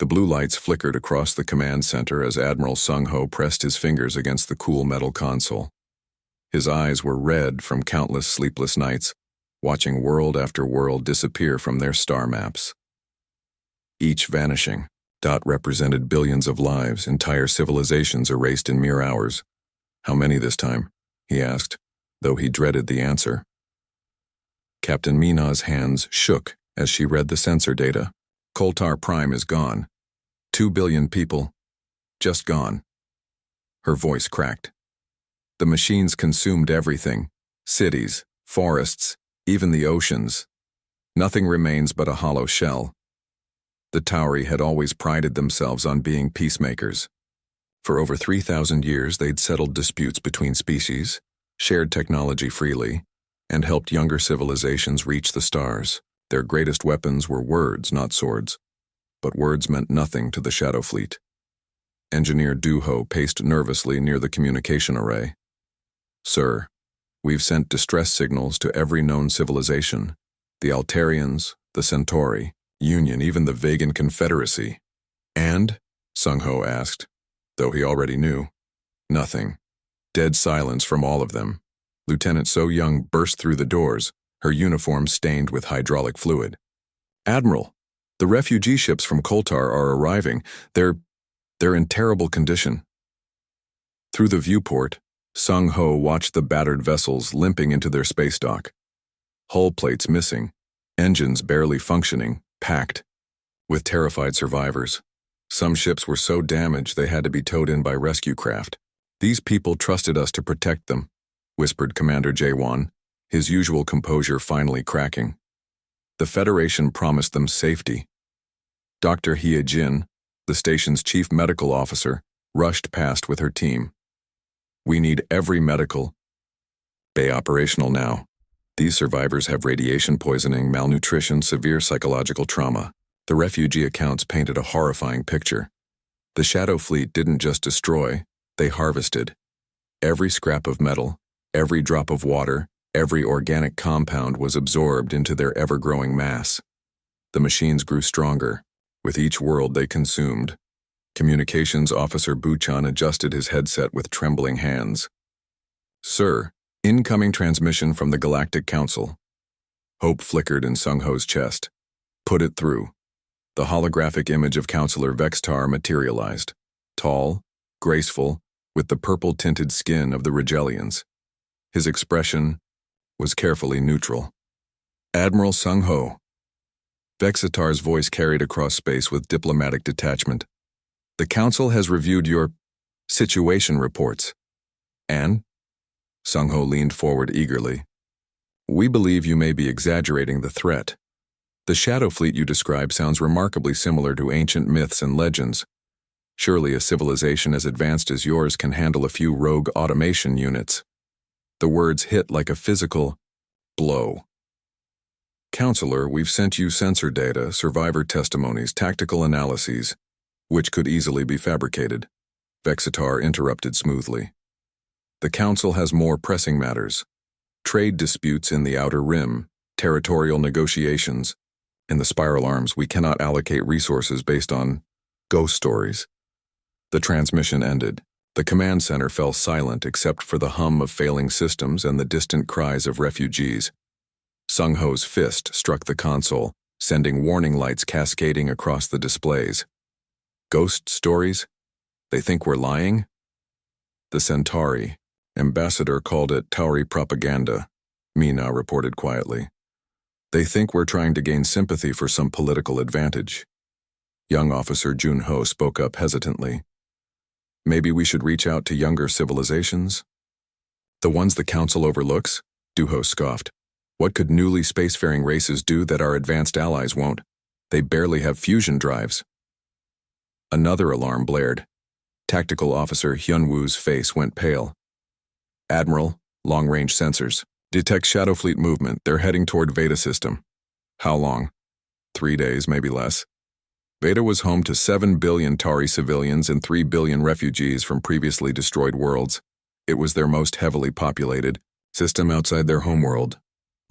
The blue lights flickered across the command center as Admiral Sung-ho pressed his fingers against the cool metal console. His eyes were red from countless sleepless nights, watching world after world disappear from their star maps. Each vanishing dot represented billions of lives, entire civilizations erased in mere hours. How many this time? He asked, though he dreaded the answer. Captain Mina's hands shook as she read the sensor data. Koltar Prime is gone. 2 billion people, just gone. Her voice cracked. The machines consumed everything, cities, forests, even the oceans. Nothing remains but a hollow shell. The Tauri had always prided themselves on being peacemakers. For over 3,000 years, they'd settled disputes between species, shared technology freely, and helped younger civilizations reach the stars. Their greatest weapons were words, not swords. But words meant nothing to the Shadow Fleet. Engineer Du-ho paced nervously near the communication array. Sir, we've sent distress signals to every known civilization. The Altarians, the Centauri, Union, even the Vegan Confederacy. And? Sung-ho asked, though he already knew. Nothing. Dead silence from all of them. Lieutenant So Young burst through the doors, her uniform stained with hydraulic fluid. Admiral, the refugee ships from Koltar are arriving. They're in terrible condition. Through the viewport, Sung-ho watched the battered vessels limping into their space dock. Hull plates missing, engines barely functioning, packed with terrified survivors. Some ships were so damaged they had to be towed in by rescue craft. These people trusted us to protect them, whispered Commander Jae-won, his usual composure finally cracking. The Federation promised them safety. Dr. Hye-jin, the station's chief medical officer, rushed past with her team. We need every medical bay operational now. These survivors have radiation poisoning, malnutrition, severe psychological trauma. The refugee accounts painted a horrifying picture. The Shadow Fleet didn't just destroy, they harvested. Every scrap of metal, every drop of water, every organic compound was absorbed into their ever-growing mass. The machines grew stronger. With each world they consumed. Communications Officer Buchan adjusted his headset with trembling hands. Sir, incoming transmission from the Galactic Council. Hope flickered in Sung-ho's chest. Put it through. The holographic image of Counselor Vextar materialized. Tall, graceful, with the purple-tinted skin of the Regelians. His expression was carefully neutral. Admiral Sung-ho. Vexitar's voice carried across space with diplomatic detachment. The Council has reviewed your situation reports. And? Sung-ho leaned forward eagerly. We believe you may be exaggerating the threat. The Shadow Fleet you describe sounds remarkably similar to ancient myths and legends. Surely a civilization as advanced as yours can handle a few rogue automation units. The words hit like a physical blow. Counselor, we've sent you sensor data, survivor testimonies, tactical analyses, which could easily be fabricated. Vexitar interrupted smoothly. The Council has more pressing matters. Trade disputes in the Outer Rim, territorial negotiations. In the Spiral Arms, we cannot allocate resources based on ghost stories. The transmission ended. The command center fell silent except for the hum of failing systems and the distant cries of refugees. Sung-ho's fist struck the console, sending warning lights cascading across the displays. Ghost stories? They think we're lying? The Centauri. Ambassador called it Tauri propaganda, Mina reported quietly. They think we're trying to gain sympathy for some political advantage. Young Officer Jun-ho spoke up hesitantly. Maybe we should reach out to younger civilizations? The ones the Council overlooks? Du-ho scoffed. What could newly spacefaring races do that our advanced allies won't? They barely have fusion drives. Another alarm blared. Tactical Officer Hyun-woo's face went pale. Admiral, long-range sensors. Detect Shadow Fleet movement. They're heading toward Veda system. How long? 3 days, maybe less. Veda was home to 7 billion Tauri civilians and 3 billion refugees from previously destroyed worlds. It was their most heavily populated system outside their homeworld.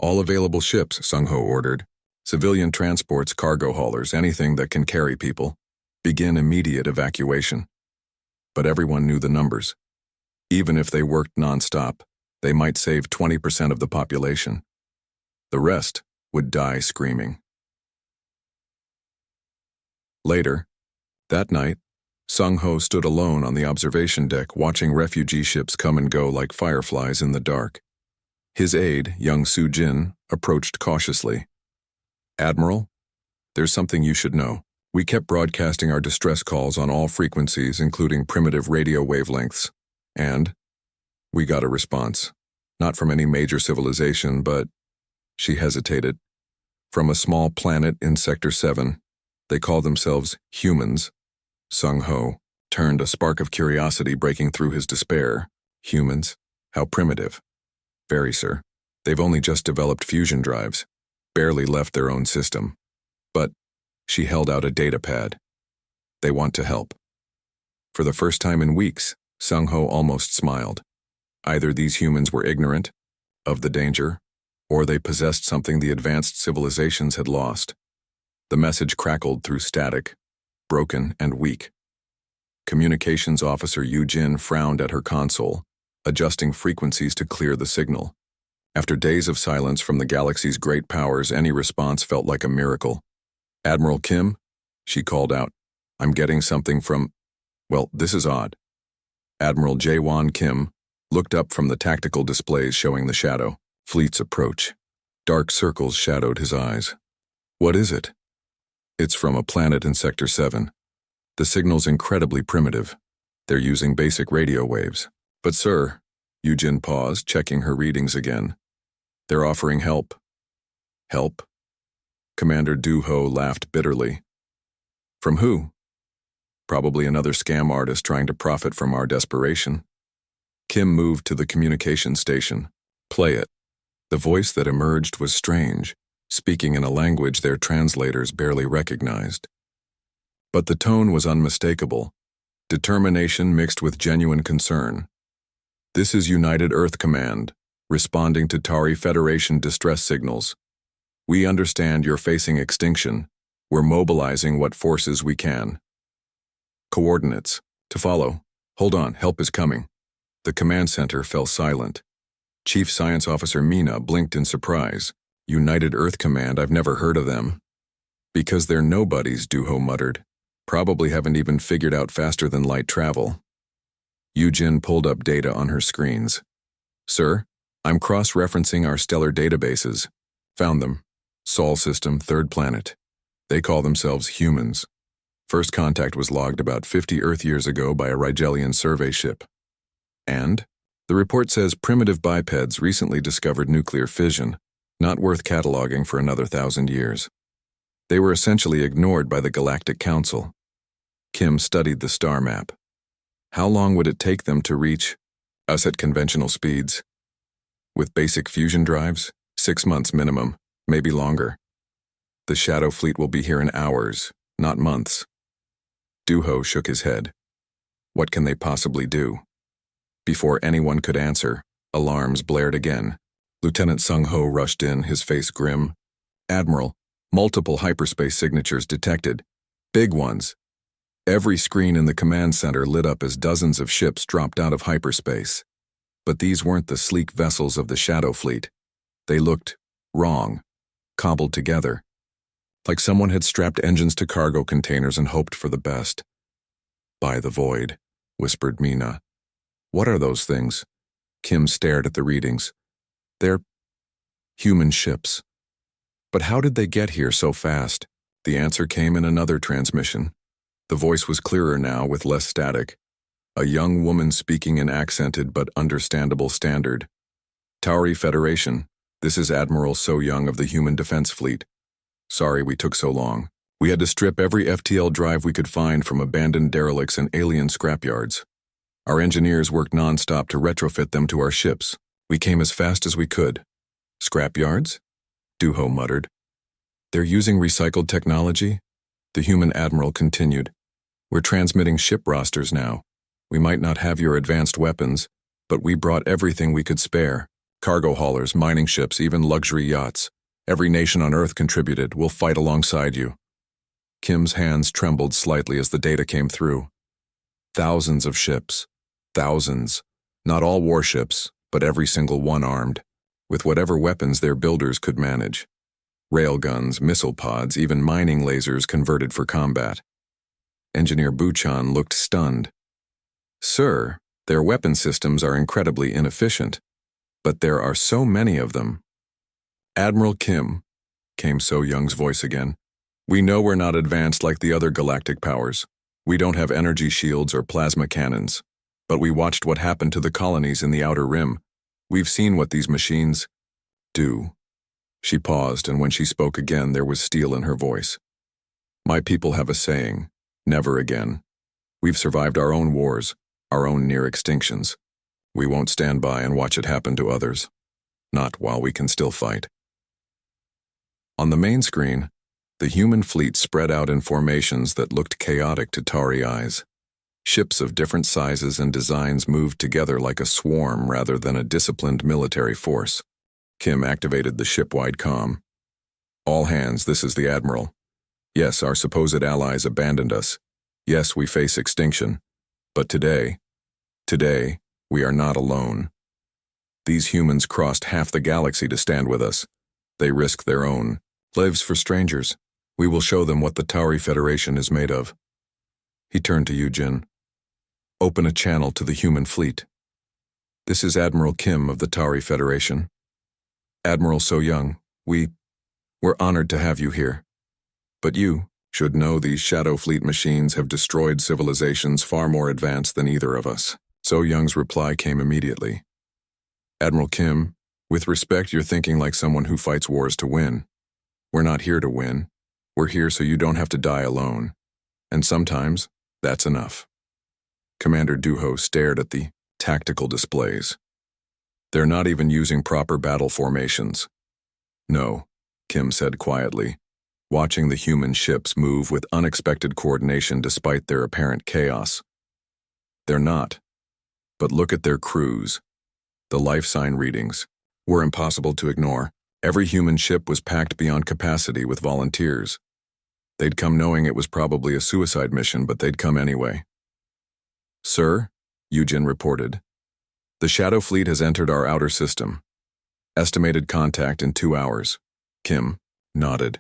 All available ships, Sung-ho ordered. Civilian transports, cargo haulers, anything that can carry people. Begin immediate evacuation. But everyone knew the numbers. Even if they worked non-stop, they might save 20% of the population. The rest would die screaming. Later, that night, Sung-ho stood alone on the observation deck watching refugee ships come and go like fireflies in the dark. His aide, young Soo-jin, approached cautiously. "Admiral, there's something you should know. We kept broadcasting our distress calls on all frequencies, including primitive radio wavelengths. And we got a response. Not from any major civilization, but..." She hesitated. "From a small planet in Sector 7. They call themselves humans." Sung-ho turned, a spark of curiosity breaking through his despair. "Humans? How primitive." "Very, sir. They've only just developed fusion drives. Barely left their own system. But..." She held out a data pad. "They want to help." For the first time in weeks, Sung-ho almost smiled. Either these humans were ignorant of the danger, or they possessed something the advanced civilizations had lost. The message crackled through static, broken and weak. Communications Officer Yoo-jin frowned at her console, adjusting frequencies to clear the signal. After days of silence from the galaxy's great powers, any response felt like a miracle. "Admiral Kim," she called out, "I'm getting something from... Well, this is odd." Admiral Jae-won Kim looked up from the tactical displays showing the shadow fleet's approach. Dark circles shadowed his eyes. "What is it?" "It's from a planet in Sector 7. The signal's incredibly primitive. They're using basic radio waves." "But sir," Yoo-jin paused, checking her readings again. "They're offering help." "Help?" Commander Do-ho laughed bitterly. "From who?" "Probably another scam artist trying to profit from our desperation." Kim moved to the communication station. "Play it." The voice that emerged was strange, speaking in a language their translators barely recognized. But the tone was unmistakable, determination mixed with genuine concern. "This is United Earth Command, responding to Tari Federation distress signals. We understand you're facing extinction. We're mobilizing what forces we can. Coordinates. To follow. Hold on, help is coming." The command center fell silent. Chief Science Officer Mina blinked in surprise. "United Earth Command, I've never heard of them." "Because they're nobodies," Do-ho muttered. "Probably haven't even figured out faster-than-light travel." Yoo-jin pulled up data on her screens. "Sir, I'm cross-referencing our stellar databases. Found them. Sol system, third planet. They call themselves humans. First contact was logged about 50 Earth years ago by a Rigelian survey ship. And the report says primitive bipeds recently discovered nuclear fission, not worth cataloging for another 1,000 years. They were essentially ignored by the Galactic Council." Kim studied the star map. "How long would it take them to reach us at conventional speeds? With basic fusion drives, 6 months minimum, maybe longer. The Shadow Fleet will be here in hours, not months." Do-ho shook his head. "What can they possibly do?" Before anyone could answer, alarms blared again. Lieutenant Sung-ho rushed in, his face grim. "Admiral, multiple hyperspace signatures detected. Big ones." Every screen in the command center lit up as dozens of ships dropped out of hyperspace. But these weren't the sleek vessels of the Shadow Fleet. They looked wrong, cobbled together. Like someone had strapped engines to cargo containers and hoped for the best. "By the void," whispered Mina. "What are those things?" Kim stared at the readings. "They're human ships." "But how did they get here so fast?" The answer came in another transmission. The voice was clearer now, with less static. A young woman speaking in accented but understandable standard. "Tauri Federation, this is Admiral So-young of the Human Defense Fleet. Sorry we took so long. We had to strip every FTL drive we could find from abandoned derelicts and alien scrapyards. Our engineers worked non-stop to retrofit them to our ships. We came as fast as we could." "Scrapyards?" Do-ho muttered. "They're using recycled technology?" The human admiral continued. "We're transmitting ship rosters now. We might not have your advanced weapons, but we brought everything we could spare. Cargo haulers, mining ships, even luxury yachts. Every nation on Earth contributed. We'll fight alongside you." Kim's hands trembled slightly as the data came through. Thousands of ships. Thousands. Not all warships, but every single one armed, with whatever weapons their builders could manage. Railguns, missile pods, even mining lasers converted for combat. Engineer Buchan looked stunned. Sir, their weapon systems are incredibly inefficient, but there are so many of them. Admiral Kim, came So Young's voice again. We know we're not advanced like the other galactic powers. We don't have energy shields or plasma cannons. But we watched what happened to the colonies in the Outer Rim. We've seen what these machines do. She paused, and when she spoke again, there was steel in her voice. My people have a saying, never again. We've survived our own wars, our own near extinctions. We won't stand by and watch it happen to others. Not while we can still fight. On the main screen, the human fleet spread out in formations that looked chaotic to tarry eyes. Ships of different sizes and designs moved together like a swarm rather than a disciplined military force. Kim activated the ship-wide comm. All hands, this is the Admiral. Yes, our supposed allies abandoned us. Yes, we face extinction. But today, we are not alone. These humans crossed half the galaxy to stand with us. They risked their own lives for strangers. We will show them what the Tauri Federation is made of. He turned to Yujin. Open a channel to the human fleet. This is Admiral Kim of the Tauri Federation. Admiral So Young, we're honored to have you here. But you should know these Shadow Fleet machines have destroyed civilizations far more advanced than either of us. So Young's reply came immediately. Admiral Kim, with respect, you're thinking like someone who fights wars to win. We're not here to win. We're here so you don't have to die alone. And sometimes, that's enough. Commander Duho stared at the tactical displays. They're not even using proper battle formations. No, Kim said quietly, watching the human ships move with unexpected coordination despite their apparent chaos. They're not. But look at their crews. The life sign readings were impossible to ignore. Every human ship was packed beyond capacity with volunteers. They'd come knowing it was probably a suicide mission, but they'd come anyway. Sir, Yujin reported. The Shadow Fleet has entered our outer system. Estimated contact in 2 hours. Kim nodded.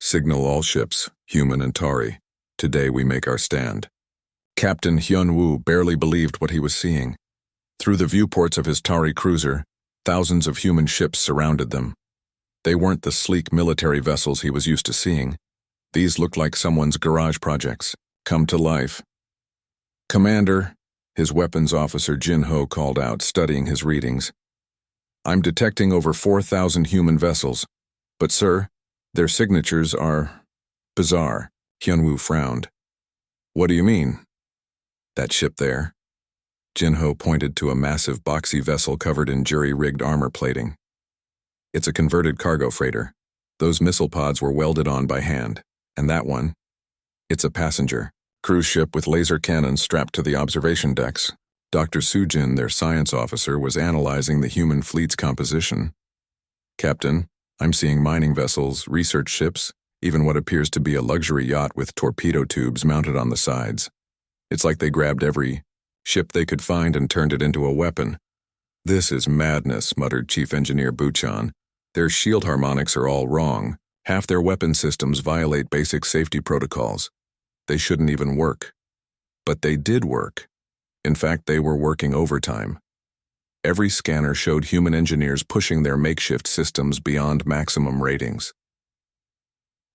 Signal all ships, human and Tauri. Today we make our stand. Captain Hyun-woo barely believed what he was seeing. Through the viewports of his Tauri cruiser, thousands of human ships surrounded them. They weren't the sleek military vessels he was used to seeing. These looked like someone's garage projects, come to life. Commander, his weapons officer Jin-ho called out, studying his readings. I'm detecting over 4,000 human vessels, but sir, their signatures are bizarre. Hyun-woo frowned. What do you mean? That ship there? Jin-ho pointed to a massive boxy vessel covered in jury-rigged armor plating. It's a converted cargo freighter. Those missile pods were welded on by hand. And that one? It's a passenger cruise ship with laser cannons strapped to the observation decks. Dr. Sujin, their science officer, was analyzing the human fleet's composition. Captain, I'm seeing mining vessels, research ships, even what appears to be a luxury yacht with torpedo tubes mounted on the sides. It's like they grabbed every ship they could find and turned it into a weapon. This is madness, muttered Chief Engineer Buchan. Their shield harmonics are all wrong. Half their weapon systems violate basic safety protocols. They shouldn't even work. But they did work. In fact, they were working overtime. Every scanner showed human engineers pushing their makeshift systems beyond maximum ratings.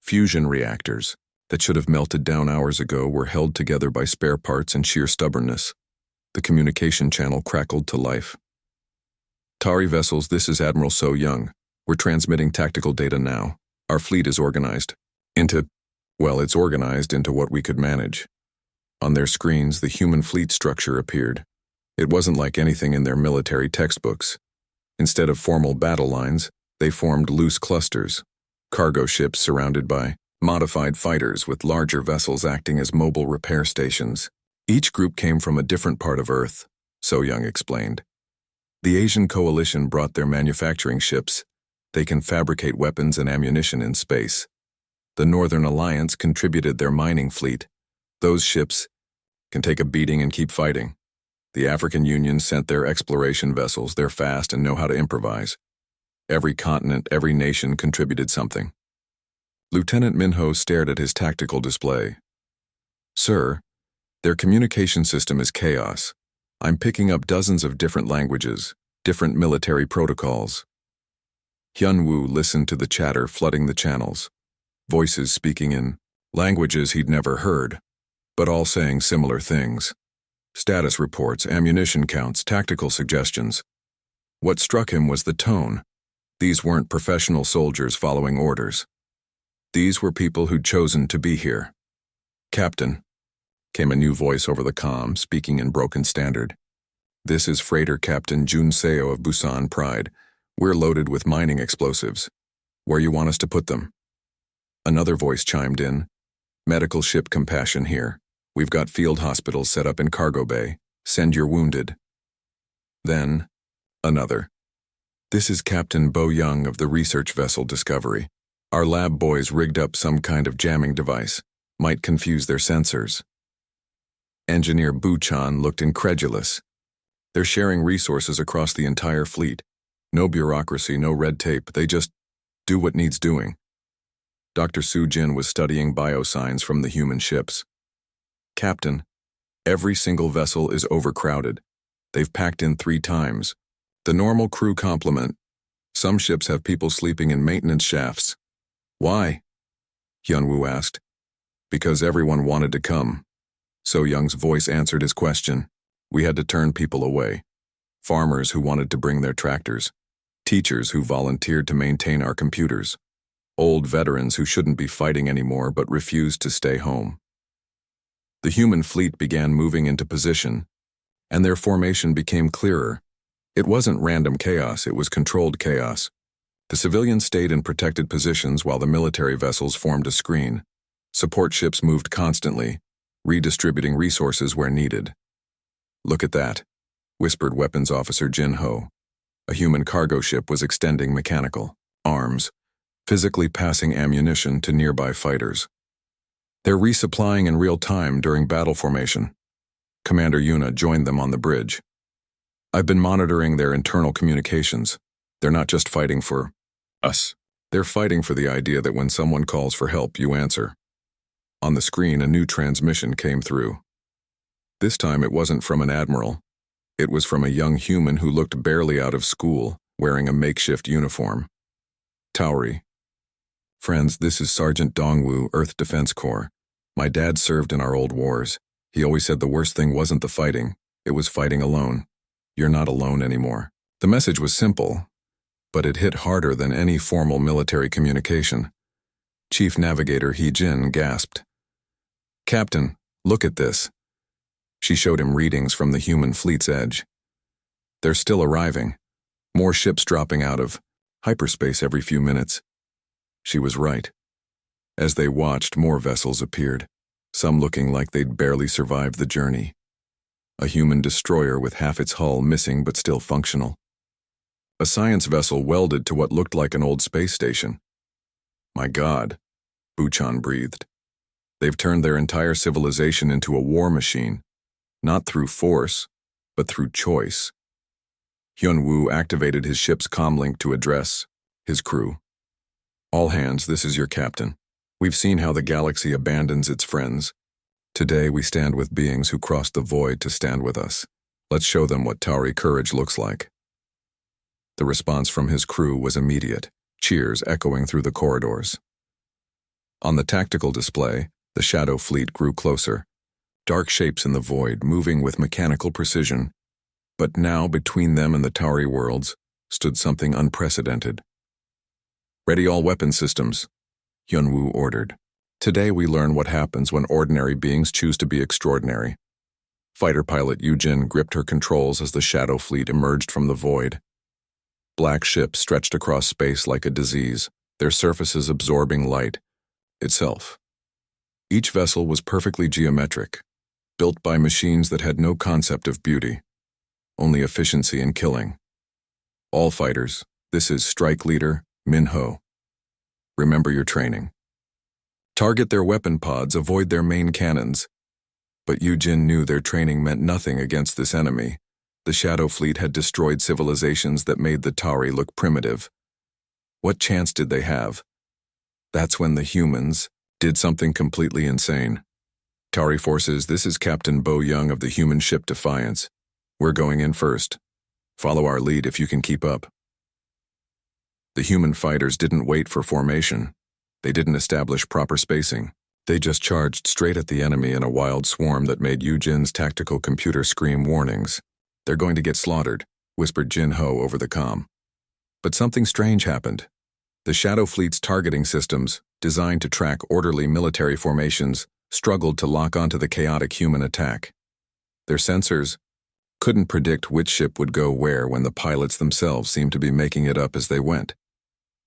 Fusion reactors that should have melted down hours ago were held together by spare parts and sheer stubbornness. The communication channel crackled to life. Tauri vessels, this is Admiral So Young. We're transmitting tactical data now. Our fleet is organized into what we could manage. On their screens, the human fleet structure appeared. It wasn't like anything in their military textbooks. Instead of formal battle lines, they formed loose clusters, cargo ships surrounded by modified fighters with larger vessels acting as mobile repair stations. Each group came from a different part of Earth, So Young explained. The Asian coalition brought their manufacturing ships. They can fabricate weapons and ammunition in space. The Northern Alliance contributed their mining fleet. Those ships can take a beating and keep fighting. The African Union sent their exploration vessels. They're fast and know how to improvise. Every continent, every nation contributed something. Lieutenant Minho stared at his tactical display. Sir, their communication system is chaos. I'm picking up dozens of different languages, different military protocols. Hyun-woo listened to the chatter flooding the channels. Voices speaking in languages he'd never heard, but all saying similar things. Status reports, ammunition counts, tactical suggestions. What struck him was the tone. These weren't professional soldiers following orders. These were people who'd chosen to be here. Captain, came a new voice over the comm, speaking in broken standard. This is Freighter Captain Jun Seo of Busan Pride. We're loaded with mining explosives. Where you want us to put them? Another voice chimed in. Medical ship Compassion here. We've got field hospitals set up in cargo bay. Send your wounded. Then, another. This is Captain Bo Young of the research vessel Discovery. Our lab boys rigged up some kind of jamming device. Might confuse their sensors. Engineer Bu Chan looked incredulous. They're sharing resources across the entire fleet. No bureaucracy, no red tape. They just do what needs doing. Dr. Su Jin was studying biosigns from the human ships. Captain, every single vessel is overcrowded. They've packed in 3 times. The normal crew complement. Some ships have people sleeping in maintenance shafts. Why? Hyun-woo asked. Because everyone wanted to come. So Young's voice answered his question. We had to turn people away. Farmers who wanted to bring their tractors. Teachers who volunteered to maintain our computers. Old veterans who shouldn't be fighting anymore but refused to stay home. The human fleet began moving into position, and their formation became clearer. It wasn't random chaos, it was controlled chaos. The civilians stayed in protected positions while the military vessels formed a screen. Support ships moved constantly, redistributing resources where needed. Look at that, whispered Weapons Officer Jin Ho. A human cargo ship was extending mechanical arms, physically passing ammunition to nearby fighters. They're resupplying in real time during battle formation. Commander Yuna joined them on the bridge. I've been monitoring their internal communications. They're not just fighting for us. They're fighting for the idea that when someone calls for help, you answer. On the screen, a new transmission came through. This time it wasn't from an admiral. It was from a young human who looked barely out of school, wearing a makeshift uniform. Tauri. Friends, this is Sergeant Dongwoo, Earth Defense Corps. My dad served in our old wars. He always said the worst thing wasn't the fighting, it was fighting alone. You're not alone anymore. The message was simple, but it hit harder than any formal military communication. Chief Navigator Hee Jin gasped. Captain, look at this. She showed him readings from the human fleet's edge. They're still arriving. More ships dropping out of hyperspace every few minutes. She was right. As they watched, more vessels appeared, some looking like they'd barely survived the journey. A human destroyer with half its hull missing but still functional. A science vessel welded to what looked like an old space station. My God, Buchan breathed. They've turned their entire civilization into a war machine, not through force, but through choice. Hyun-woo activated his ship's comlink to address his crew. All hands, this is your captain. We've seen how the galaxy abandons its friends. Today we stand with beings who crossed the void to stand with us. Let's show them what Tauri courage looks like. The response from his crew was immediate, cheers echoing through the corridors. On the tactical display, the shadow fleet grew closer, dark shapes in the void moving with mechanical precision. But now, between them and the Tauri worlds, stood something unprecedented. Ready all weapon systems, Hyun-woo ordered. Today we learn what happens when ordinary beings choose to be extraordinary. Fighter pilot Yujin gripped her controls as the shadow fleet emerged from the void. Black ships stretched across space like a disease, their surfaces absorbing light itself. Each vessel was perfectly geometric, built by machines that had no concept of beauty, only efficiency and killing. All fighters, this is Strike Leader Min Ho. Remember your training. Target their weapon pods, avoid their main cannons. But Yujin knew their training meant nothing against this enemy. The Shadow Fleet had destroyed civilizations that made the Tauri look primitive. What chance did they have? That's when the humans did something completely insane. Tauri forces, this is Captain Bo Young of the human ship Defiance. We're going in first. Follow our lead if you can keep up. The human fighters didn't wait for formation. They didn't establish proper spacing. They just charged straight at the enemy in a wild swarm that made Yujin's tactical computer scream warnings. They're going to get slaughtered, whispered Jin Ho over the comm. But something strange happened. The Shadow Fleet's targeting systems, designed to track orderly military formations, struggled to lock onto the chaotic human attack. Their sensors couldn't predict which ship would go where when the pilots themselves seemed to be making it up as they went.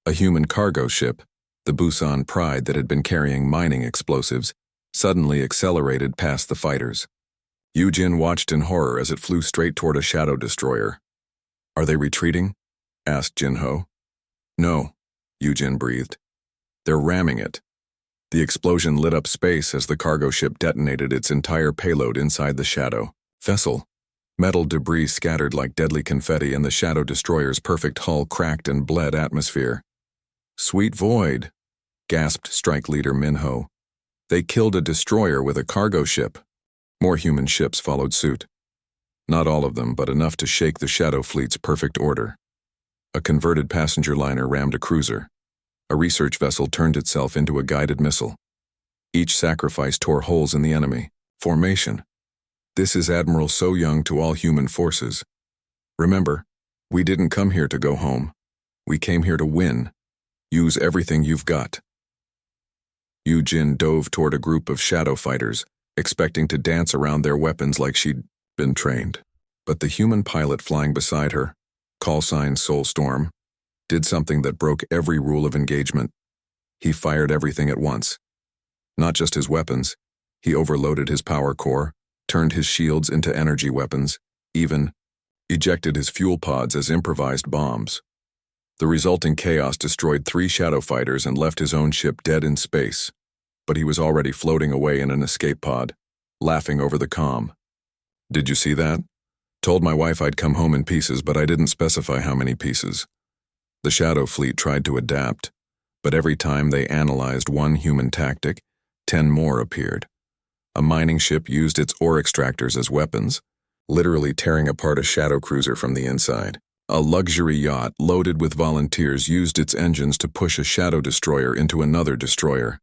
A human cargo ship, the Busan Pride that had been carrying mining explosives, suddenly accelerated past the fighters. Yujin watched in horror as it flew straight toward a shadow destroyer. Are they retreating? Asked Jin Ho. No, Yujin breathed. They're ramming it. The explosion lit up space as the cargo ship detonated its entire payload inside the shadow vessel. Metal debris scattered like deadly confetti, and the shadow destroyer's perfect hull cracked and bled atmosphere. Sweet void, gasped Strike Leader Minho. They killed a destroyer with a cargo ship. More human ships followed suit. Not all of them, but enough to shake the Shadow Fleet's perfect order. A converted passenger liner rammed a cruiser. A research vessel turned itself into a guided missile. Each sacrifice tore holes in the enemy. Formation. This is Admiral So Young to all human forces. Remember, we didn't come here to go home. We came here to win. Use everything you've got. Yujin dove toward a group of shadow fighters, expecting to dance around their weapons like she'd been trained. But the human pilot flying beside her, callsign Soulstorm, did something that broke every rule of engagement. He fired everything at once. Not just his weapons. He overloaded his power core, turned his shields into energy weapons, even ejected his fuel pods as improvised bombs. The resulting chaos destroyed 3 shadow fighters and left his own ship dead in space. But he was already floating away in an escape pod, laughing over the comm. Did you see that? Told my wife I'd come home in pieces, but I didn't specify how many pieces. The Shadow Fleet tried to adapt, but every time they analyzed one human tactic, 10 more appeared. A mining ship used its ore extractors as weapons, literally tearing apart a shadow cruiser from the inside. A luxury yacht loaded with volunteers used its engines to push a shadow destroyer into another destroyer.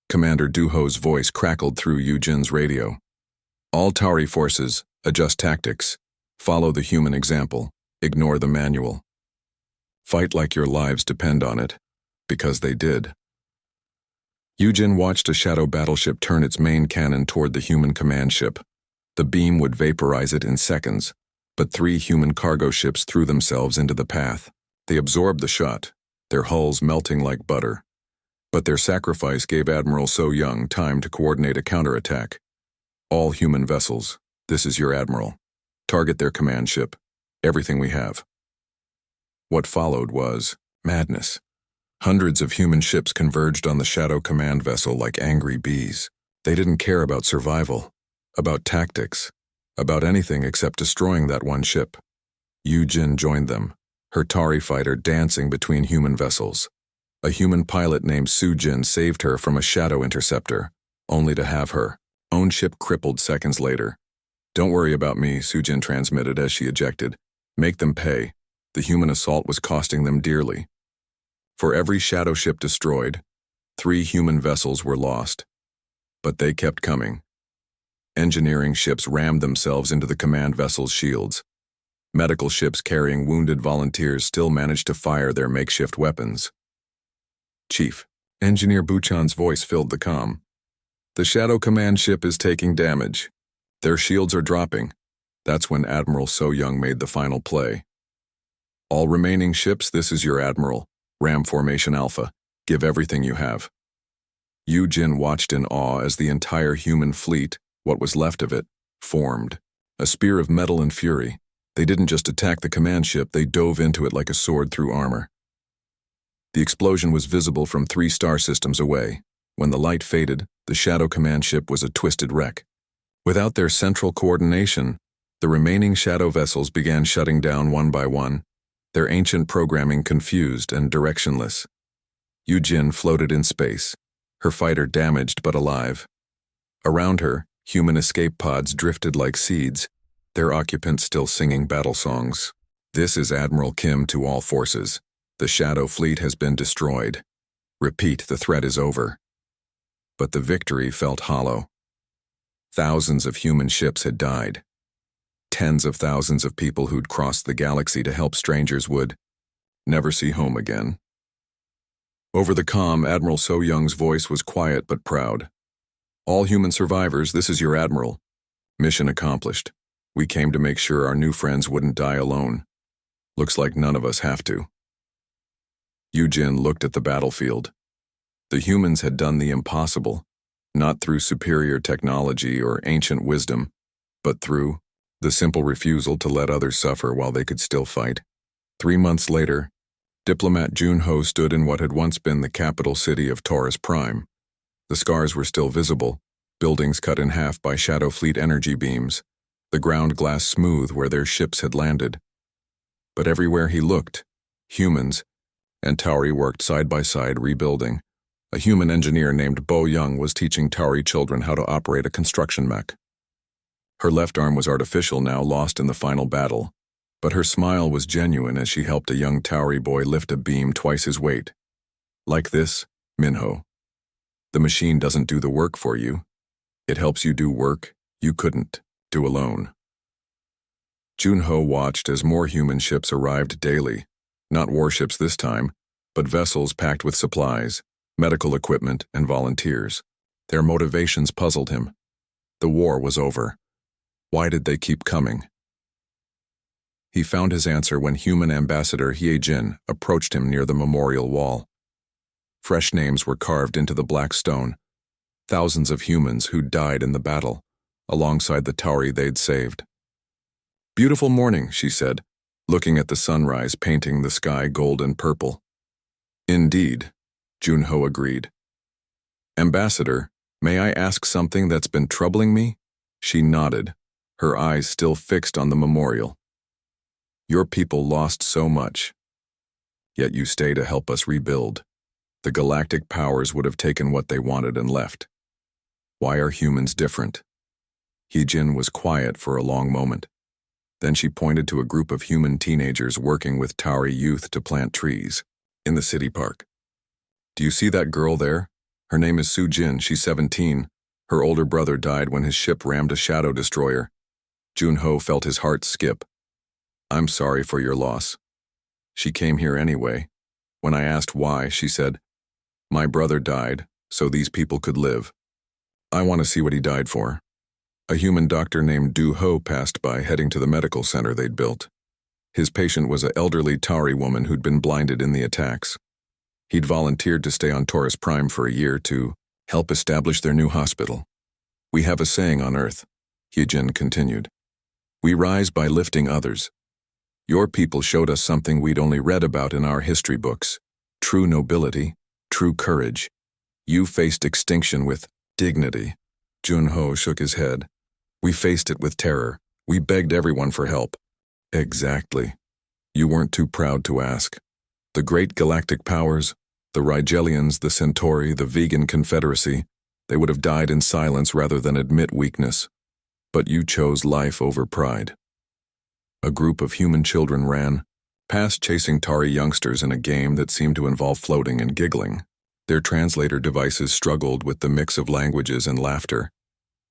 Commander Duho's voice crackled through Yujin's radio. All Tauri forces, adjust tactics. Follow the human example. Ignore the manual. Fight like your lives depend on it, because they did. Yujin watched a shadow battleship turn its main cannon toward the human command ship. The beam would vaporize it in seconds, but 3 human cargo ships threw themselves into the path. They absorbed the shot, their hulls melting like butter. But their sacrifice gave Admiral So Young time to coordinate a counterattack. All human vessels, this is your admiral. Target their command ship. Everything we have. What followed was madness. Hundreds of human ships converged on the Shadow Command vessel like angry bees. They didn't care about survival, about tactics, about anything except destroying that one ship. Yujin joined them, her Tauri fighter dancing between human vessels. A human pilot named Sujin saved her from a shadow interceptor, only to have her own ship crippled seconds later. Don't worry about me, Sujin transmitted as she ejected. Make them pay. The human assault was costing them dearly. For every shadow ship destroyed, 3 human vessels were lost. But they kept coming. Engineering ships rammed themselves into the command vessel's shields. Medical ships carrying wounded volunteers still managed to fire their makeshift weapons. Chief, Engineer Buchan's voice filled the comm. The Shadow Command ship is taking damage. Their shields are dropping. That's when Admiral So Young made the final play. All remaining ships, this is your admiral. Ram Formation Alpha. Give everything you have. Yujin watched in awe as the entire human fleet, what was left of it, formed. A spear of metal and fury. They didn't just attack the command ship, they dove into it like a sword through armor. The explosion was visible from 3 star systems away. When the light faded, the Shadow Command ship was a twisted wreck. Without their central coordination, the remaining Shadow vessels began shutting down one by one, their ancient programming confused and directionless. Yujin floated in space, her fighter damaged but alive. Around her, human escape pods drifted like seeds, their occupants still singing battle songs. This is Admiral Kim to all forces. The Shadow Fleet has been destroyed. Repeat, the threat is over. But the victory felt hollow. Thousands of human ships had died. Tens of thousands of people who'd crossed the galaxy to help strangers would never see home again. Over the comm, Admiral So Young's voice was quiet but proud. All human survivors, this is your Admiral. Mission accomplished. We came to make sure our new friends wouldn't die alone. Looks like none of us have to. Yujin looked at the battlefield. The humans had done the impossible, not through superior technology or ancient wisdom, but through the simple refusal to let others suffer while they could still fight. 3 months later, diplomat Junho stood in what had once been the capital city of Taurus Prime. The scars were still visible, buildings cut in half by Shadow Fleet energy beams, the ground glass smooth where their ships had landed. But everywhere he looked, humans, and Tauri worked side by side rebuilding. A human engineer named Bo Young was teaching Tauri children how to operate a construction mech. Her left arm was artificial now, lost in the final battle, but her smile was genuine as she helped a young Tauri boy lift a beam twice his weight. Like this, Minho. The machine doesn't do the work for you. It helps you do work you couldn't do alone. Junho watched as more human ships arrived daily, not warships this time, but vessels packed with supplies, medical equipment, and volunteers. Their motivations puzzled him. The war was over. Why did they keep coming? He found his answer when human ambassador Hyejin approached him near the memorial wall. Fresh names were carved into the black stone, thousands of humans who'd died in the battle, alongside the Tauri they'd saved. "Beautiful morning," she said, looking at the sunrise painting the sky gold and purple. "Indeed," Junho agreed. "Ambassador, may I ask something that's been troubling me?" She nodded, her eyes still fixed on the memorial. "Your people lost so much, yet you stay to help us rebuild. The galactic powers would have taken what they wanted and left. Why are humans different?" Hyejin was quiet for a long moment. Then she pointed to a group of human teenagers working with Tauri youth to plant trees in the city park. "Do you see that girl there? Her name is Sujin. She's 17. Her older brother died when his ship rammed a shadow destroyer." Junho felt his heart skip. "I'm sorry for your loss." She came here anyway. When I asked why, she said, "My brother died, so these people could live. I want to see what he died for." A human doctor named Du Ho passed by, heading to the medical center they'd built. His patient was an elderly Tauri woman who'd been blinded in the attacks. He'd volunteered to stay on Taurus Prime for a year to help establish their new hospital. "We have a saying on Earth," Hyejin continued. "We rise by lifting others. Your people showed us something we'd only read about in our history books. True nobility, true courage. You faced extinction with dignity." Junho shook his head. "We faced it with terror. We begged everyone for help." "Exactly. You weren't too proud to ask. The great galactic powers, the Rigelians, the Centauri, the Vegan Confederacy, they would have died in silence rather than admit weakness. But you chose life over pride." A group of human children ran past, chasing Tauri youngsters in a game that seemed to involve floating and giggling. Their translator devices struggled with the mix of languages and laughter.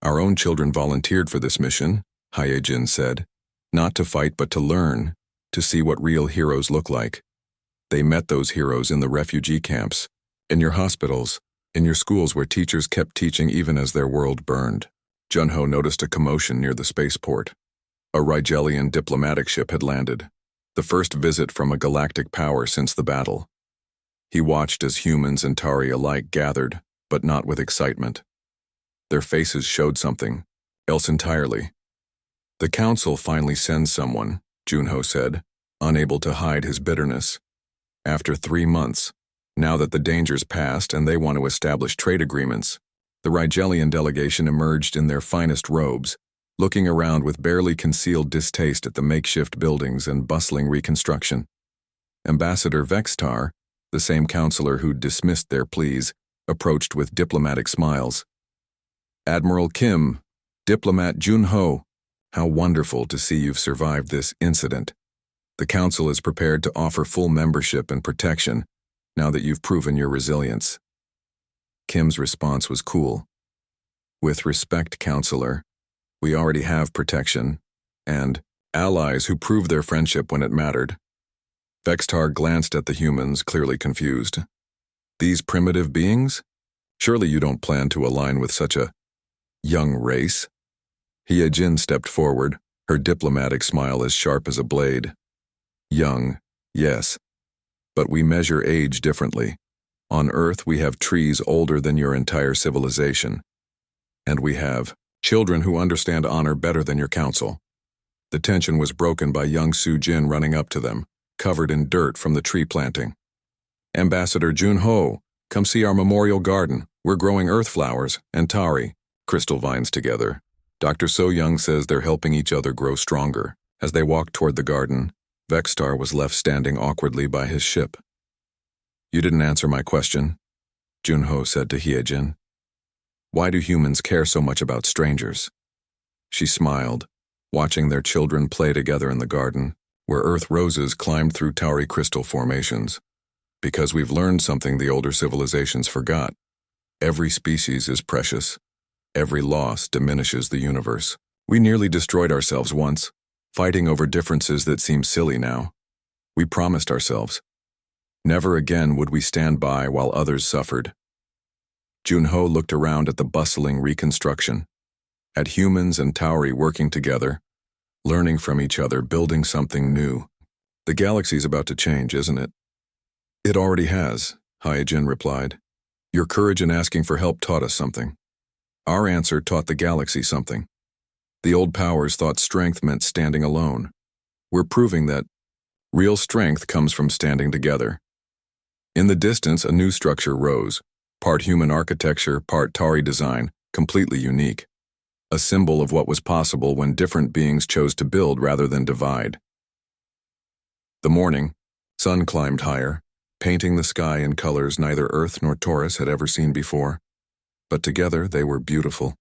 "Our own children volunteered for this mission," Hyejin said. "Not to fight but to learn, to see what real heroes look like. They met those heroes in the refugee camps, in your hospitals, in your schools where teachers kept teaching even as their world burned." Junho noticed a commotion near the spaceport. A Rigelian diplomatic ship had landed, the first visit from a galactic power since the battle. He watched as humans and Tauri alike gathered, but not with excitement. Their faces showed something else entirely. "The Council finally sends someone," Junho said, unable to hide his bitterness. "After 3 months, Now that the danger's passed and they want to establish trade agreements, the Rigelian delegation emerged in their finest robes, looking around with barely concealed distaste at the makeshift buildings and bustling reconstruction. Ambassador Vextar, the same counselor who'd dismissed their pleas, approached with diplomatic smiles. Admiral Kim, Diplomat Jun-ho, how wonderful to see you've survived this incident. The Council is prepared to offer full membership and protection now that you've proven your resilience. Kim's response was cool. With respect, Counselor, we already have protection and allies who proved their friendship when it mattered. Vextar glanced at the humans, clearly confused. These primitive beings? Surely you don't plan to align with such a young race? Hye-jin stepped forward, her diplomatic smile as sharp as a blade. Young, yes. But we measure age differently. On Earth, we have trees older than your entire civilization. And we have children who understand honor better than your council. The tension was broken by young Su-jin running up to them, covered in dirt from the tree planting. Ambassador Jun-ho, come see our memorial garden. We're growing earth flowers and tari, crystal vines together. Dr. So-young says they're helping each other grow stronger. As they walked toward the garden, Vextar was left standing awkwardly by his ship. You didn't answer my question, Jun-ho said to Hye-jin. Why do humans care so much about strangers? She smiled, watching their children play together in the garden, where earth roses climbed through tari crystal formations. Because we've learned something the older civilizations forgot. Every species is precious. Every loss diminishes the universe. We nearly destroyed ourselves once, fighting over differences that seem silly now. We promised ourselves. Never again would we stand by while others suffered. Jun-ho looked around at the bustling reconstruction, at humans and Tauri working together, learning from each other, building something new. The galaxy's about to change, isn't it? It already has, Hye-jin replied. Your courage in asking for help taught us something. Our answer taught the galaxy something. The old powers thought strength meant standing alone. We're proving that real strength comes from standing together. In the distance, a new structure rose, part human architecture, part Tauri design, completely unique. A symbol of what was possible when different beings chose to build rather than divide. The morning, sun climbed higher, painting the sky in colors neither Earth nor Taurus had ever seen before. But together they were beautiful.